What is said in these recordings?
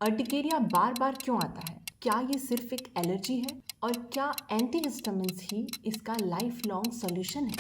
Urticaria बार बार क्यों आता है? क्या ये सिर्फ एक एलर्जी है? और क्या एंटीहिस्टामिन्स ही इसका लाइफ लॉन्ग सॉल्यूशन है?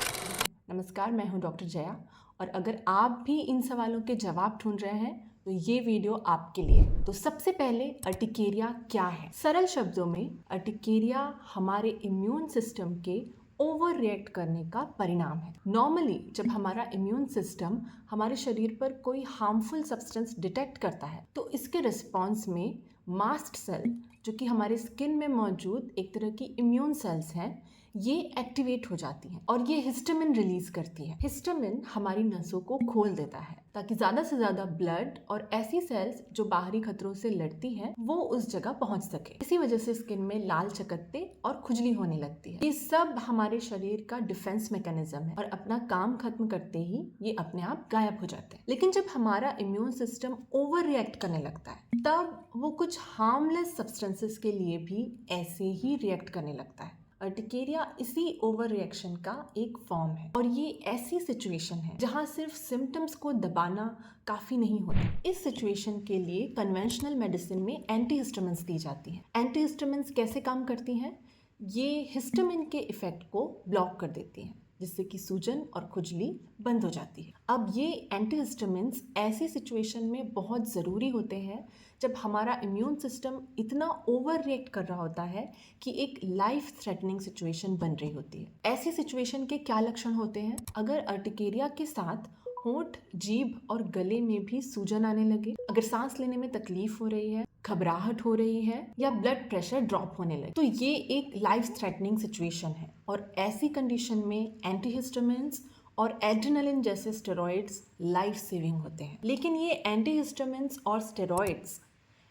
नमस्कार, मैं हूं डॉक्टर जया और अगर आप भी इन सवालों के जवाब ढूंढ रहे हैं तो ये वीडियो आपके लिए। तो सबसे पहले अर्टिकेरिया क्या है? सरल शब्दों में अर्टिकेरिया हमारे इम्यून सिस्टम के ओवर रिएक्ट करने का परिणाम है। नॉर्मली जब हमारा इम्यून सिस्टम हमारे शरीर पर कोई हार्मफुल सब्सटेंस डिटेक्ट करता है तो इसके रिस्पॉन्स में मास्ट सेल, जो कि हमारे स्किन में मौजूद एक तरह की इम्यून सेल्स हैं, ये एक्टिवेट हो जाती हैं और ये हिस्टामिन रिलीज करती है। हिस्टामिन हमारी नसों को खोल देता है ताकि ज्यादा से ज्यादा ब्लड और ऐसी सेल्स जो बाहरी खतरों से लड़ती हैं वो उस जगह पहुंच सके। इसी वजह से स्किन में लाल चकत्ते और खुजली होने लगती है। ये सब हमारे शरीर का डिफेंस मैकेनिज्म है और अपना काम खत्म करते ही ये अपने आप गायब हो जाते हैं। लेकिन जब हमारा इम्यून सिस्टम ओवर रिएक्ट करने लगता है तब वो कुछ हार्मलेस सब्सटेंसेस के लिए भी ऐसे ही रिएक्ट करने लगता है। अर्टिकेरिया इसी ओवर रिएक्शन का एक फॉर्म है और ये ऐसी सिचुएशन है जहां सिर्फ सिम्टम्स को दबाना काफी नहीं होता। इस सिचुएशन के लिए कन्वेंशनल मेडिसिन में एंटीहिस्टामिन्स दी जाती हैं। एंटीहिस्टामिन्स कैसे काम करती हैं? ये हिस्टामिन के इफेक्ट को ब्लॉक कर देती हैं जिससे कि सूजन और खुजली बंद हो जाती है। अब ये एंटीहिस्टामिन्स ऐसी सिचुएशन में बहुत ज़रूरी होते हैं जब हमारा इम्यून सिस्टम इतना ओवर रिएक्ट कर रहा होता है कि एक लाइफ थ्रेटनिंग सिचुएशन बन रही होती है। ऐसी सिचुएशन के क्या लक्षण होते हैं? अगर अर्टिकेरिया के साथ होंठ, जीभ और गले में भी सूजन आने लगे, अगर सांस लेने में तकलीफ हो रही है, घबराहट हो रही है या ब्लड प्रेशर ड्रॉप होने लगे, तो ये एक लाइफ थ्रेटनिंग सिचुएशन है और ऐसी कंडीशन में एंटीहिस्टामिन्स और एड्रेनालिन जैसे स्टेरॉइड्स लाइफ सेविंग होते हैं। लेकिन ये एंटीहिस्टामिन्स और स्टेरॉइड्स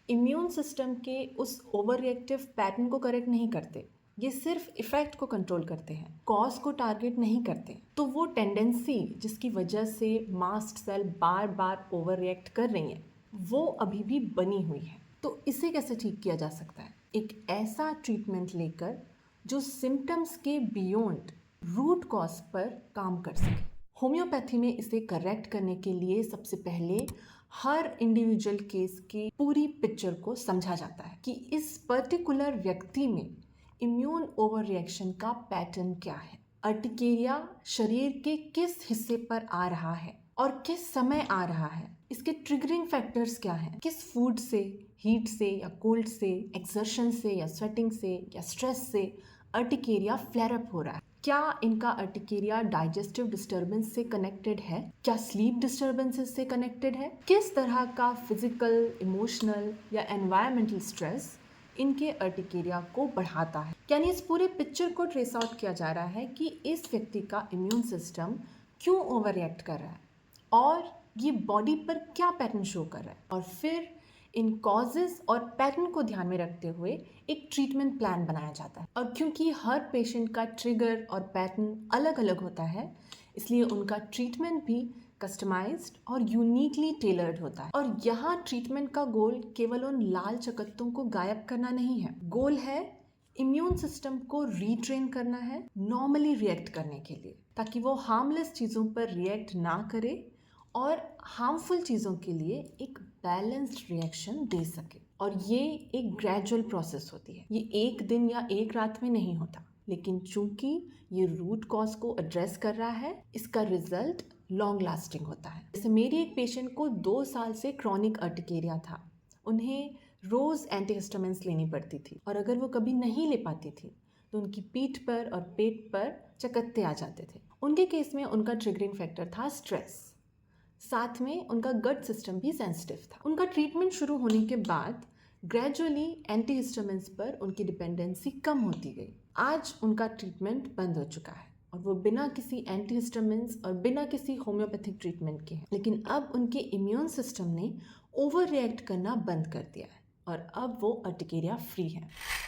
इम्यून सिस्टम के उस ओवर रिएक्टिव पैटर्न को करेक्ट नहीं करते। ये सिर्फ इफेक्ट को कंट्रोल करते हैं, कॉज को टारगेट नहीं करते। तो वो टेंडेंसी जिसकी वजह से मास्ट सेल बार बार ओवर रिएक्ट कर रही हैं वो अभी भी बनी हुई है। तो इसे कैसे ठीक किया जा सकता है? एक ऐसा ट्रीटमेंट लेकर जो सिम्टम्स के बियॉन्ड रूट कॉज पर काम कर सके। होम्योपैथी में इसे करेक्ट करने के लिए सबसे पहले हर इंडिविजुअल केस की पूरी पिक्चर को समझा जाता है कि इस पर्टिकुलर व्यक्ति में इम्यून ओवर रिएक्शन का पैटर्न क्या है, अर्टिकेरिया शरीर के किस हिस्से पर आ रहा है और किस समय आ रहा है, इसके ट्रिगरिंग फैक्टर्स क्या हैं, किस फूड से, हीट से या कोल्ड से, एक्सर्शन से या स्वेटिंग से या स्ट्रेस से अर्टिकेरिया फ्लेयर अप हो रहा है, क्या इनका अर्टिकेरिया डाइजेस्टिव डिस्टर्बेंस से कनेक्टेड है, क्या स्लीप डिस्टर्बेंसेस से कनेक्टेड है, किस तरह का फिजिकल, इमोशनल या एनवायरमेंटल स्ट्रेस इनके अर्टिकेरिया को बढ़ाता है। यानी इस पूरे पिक्चर को ट्रेस आउट किया जा रहा है कि इस व्यक्ति का इम्यून सिस्टम क्यों ओवर रिएक्ट कर रहा है और ये बॉडी पर क्या पैटर्न शो कर रहा है, और फिर इन कॉजेज और पैटर्न को ध्यान में रखते हुए एक ट्रीटमेंट प्लान बनाया जाता है। और क्योंकि हर पेशेंट का ट्रिगर और पैटर्न अलग अलग होता है इसलिए उनका ट्रीटमेंट भी कस्टमाइज्ड और यूनिकली टेलर्ड होता है। और यहाँ ट्रीटमेंट का गोल केवल उन लाल चकत्तों को गायब करना नहीं है, गोल है इम्यून सिस्टम को रीट्रेन करना है नॉर्मली रिएक्ट करने के लिए, ताकि वो हार्मलेस चीज़ों पर रिएक्ट ना करे और हार्मफुल चीज़ों के लिए एक बैलेंस्ड रिएक्शन दे सके। और ये एक ग्रेजुअल प्रोसेस होती है, ये एक दिन या एक रात में नहीं होता, लेकिन चूंकि ये रूट कॉज को एड्रेस कर रहा है इसका रिजल्ट लॉन्ग लास्टिंग होता है। जैसे मेरी एक पेशेंट को 2 साल से क्रॉनिक अर्टिकेरिया था, उन्हें रोज़ एंटीहिस्टामिन्स लेनी पड़ती थी और अगर वो कभी नहीं ले पाती थी तो उनकी पीठ पर और पेट पर चकत्ते आ जाते थे। उनके केस में उनका ट्रिगरिंग फैक्टर था स्ट्रेस, साथ में उनका गट सिस्टम भी सेंसिटिव था। उनका ट्रीटमेंट शुरू होने के बाद ग्रेजुअली एंटीहिस्टामिन्स पर उनकी डिपेंडेंसी कम होती गई। आज उनका ट्रीटमेंट बंद हो चुका है और वो बिना किसी एंटीहिस्टामिन्स और बिना किसी होम्योपैथिक ट्रीटमेंट के हैं। लेकिन अब उनके इम्यून सिस्टम ने ओवर रिएक्ट करना बंद कर दिया है और अब वो अर्टिकेरिया फ्री है।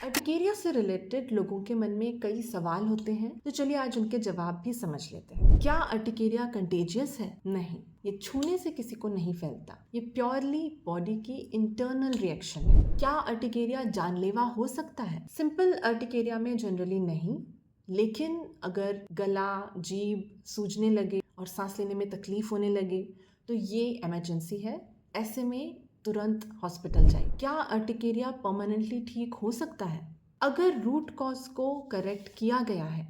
अर्टिकेरिया से रिलेटेड लोगों के मन में कई सवाल होते हैं, तो चलिए आज उनके जवाब भी समझ लेते हैं। क्या अर्टिकेरिया कंटेजियस है? नहीं, ये छूने से किसी को नहीं फैलता, ये प्योरली बॉडी की इंटरनल रिएक्शन है। क्या अर्टिकेरिया जानलेवा हो सकता है? सिंपल अर्टिकेरिया में जनरली नहीं, लेकिन अगर गला, जीभ सूजने लगे और सांस लेने में तकलीफ होने लगे तो ये इमरजेंसी है। ऐसे में तुरंत हॉस्पिटल जाइए। क्या अर्टिकेरिया परमानेंटली ठीक हो सकता है? अगर रूट कॉज को करेक्ट किया गया है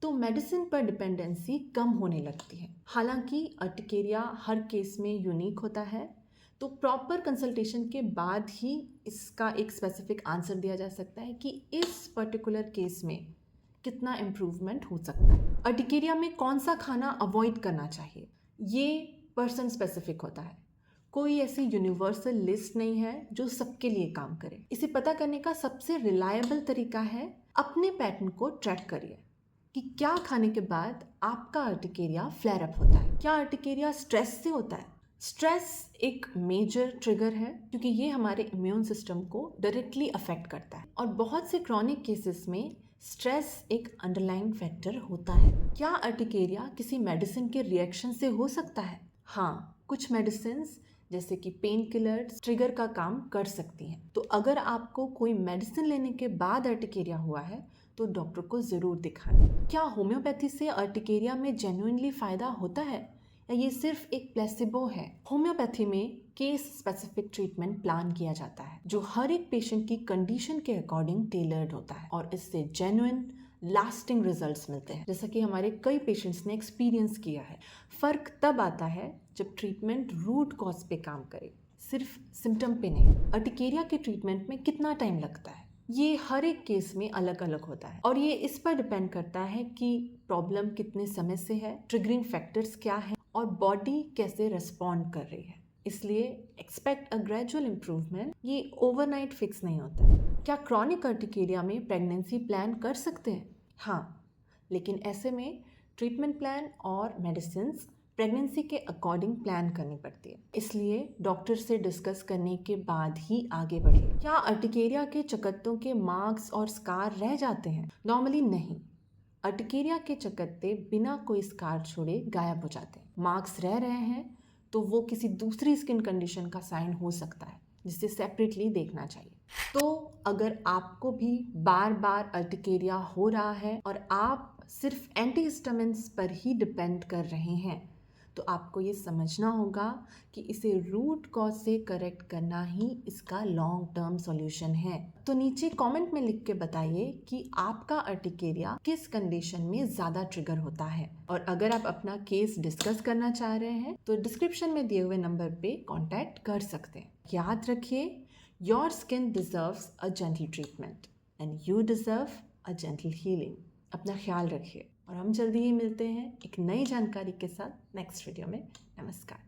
तो मेडिसिन पर डिपेंडेंसी कम होने लगती है। हालांकि अर्टिकेरिया हर केस में यूनिक होता है, तो प्रॉपर कंसल्टेशन के बाद ही इसका एक स्पेसिफिक आंसर दिया जा सकता है कि इस पर्टिकुलर केस में कितना इम्प्रूवमेंट हो सकता है। अर्टिकेरिया में कौन सा खाना अवॉइड करना चाहिए, ये पर्सन स्पेसिफिक होता है। कोई ऐसी यूनिवर्सल लिस्ट नहीं है जो सबके लिए काम करे। इसे पता करने का सबसे रिलायबल तरीका है अपने पैटर्न को ट्रैक करिए कि क्या खाने के बाद आपका अर्टिकेरिया फ्लेयर अप होता है। क्या अर्टिकेरिया स्ट्रेस से होता है? स्ट्रेस एक मेजर ट्रिगर है क्योंकि ये हमारे इम्यून सिस्टम को डायरेक्टली अफेक्ट करता है और बहुत से क्रॉनिक केसेस में स्ट्रेस एक अंडरलाइंग फैक्टर होता है। क्या अर्टिकेरिया किसी मेडिसिन के रिएक्शन से हो सकता है? हाँ, कुछ मेडिसिन जैसे कि पेन किलर्स ट्रिगर का काम कर सकती हैं। तो अगर आपको कोई मेडिसिन लेने के बाद अर्टिकेरिया हुआ है तो डॉक्टर को ज़रूर दिखाएं। क्या होम्योपैथी से अर्टिकेरिया में जेन्युइनली फ़ायदा होता है या ये सिर्फ एक प्लेसिबो है? होम्योपैथी में केस स्पेसिफिक ट्रीटमेंट प्लान किया जाता है जो हर एक पेशेंट की कंडीशन के अकॉर्डिंग टेलर्ड होता है और इससे जेन्युइन लास्टिंग रिजल्ट्स मिलते हैं, जैसा कि हमारे कई पेशेंट्स ने एक्सपीरियंस किया है। फ़र्क तब आता है जब ट्रीटमेंट रूट कॉज पे काम करे, सिर्फ सिम्टम पे नहीं। अर्टिकेरिया के ट्रीटमेंट में कितना टाइम लगता है, ये हर एक केस में अलग अलग होता है और ये इस पर डिपेंड करता है कि प्रॉब्लम कितने समय से है, ट्रिगरिंग फैक्टर्स क्या है और बॉडी कैसे रिस्पॉन्ड कर रही है। इसलिए एक्सपेक्ट अ ग्रेजुअल इम्प्रूवमेंट, ये ओवरनाइट फिक्स नहीं होता है। क्या क्रॉनिक अर्टिकेरिया में प्रेगनेंसी प्लान कर सकते हैं? हाँ, लेकिन ऐसे में ट्रीटमेंट प्लान और मेडिसिन्स प्रेगनेंसी के अकॉर्डिंग प्लान करनी पड़ती है, इसलिए डॉक्टर से डिस्कस करने के बाद ही आगे बढ़िए। क्या अर्टिकेरिया के चकत्तों के मार्क्स और स्कार रह जाते हैं? नॉर्मली नहीं। अर्टिकेरिया के चकत्ते बिना कोई स्कार छोड़े गायब हो जाते हैं। मार्क्स रह रहे हैं तो वो किसी दूसरी स्किन कंडीशन का साइन हो सकता है जिसे सेपरेटली देखना चाहिए। तो अगर आपको भी बार बार अर्टिकेरिया हो रहा है और आप सिर्फ एंटीहिस्टामिन्स पर ही डिपेंड कर रहे हैं तो आपको ये समझना होगा कि इसे रूट कॉज से करेक्ट करना ही इसका लॉन्ग टर्म सॉल्यूशन है। तो नीचे कमेंट में लिख के बताइए कि आपका अर्टिकेरिया किस कंडीशन में ज़्यादा ट्रिगर होता है और अगर आप अपना केस डिस्कस करना चाह रहे हैं तो डिस्क्रिप्शन में दिए हुए नंबर पे कांटेक्ट कर सकते हैं। याद रखिए, your skin deserves a gentle treatment and you deserve a gentle healing. अपना ख्याल रखिए और हम जल्दी ही मिलते हैं एक नई जानकारी के साथ नेक्स्ट वीडियो में। नमस्कार।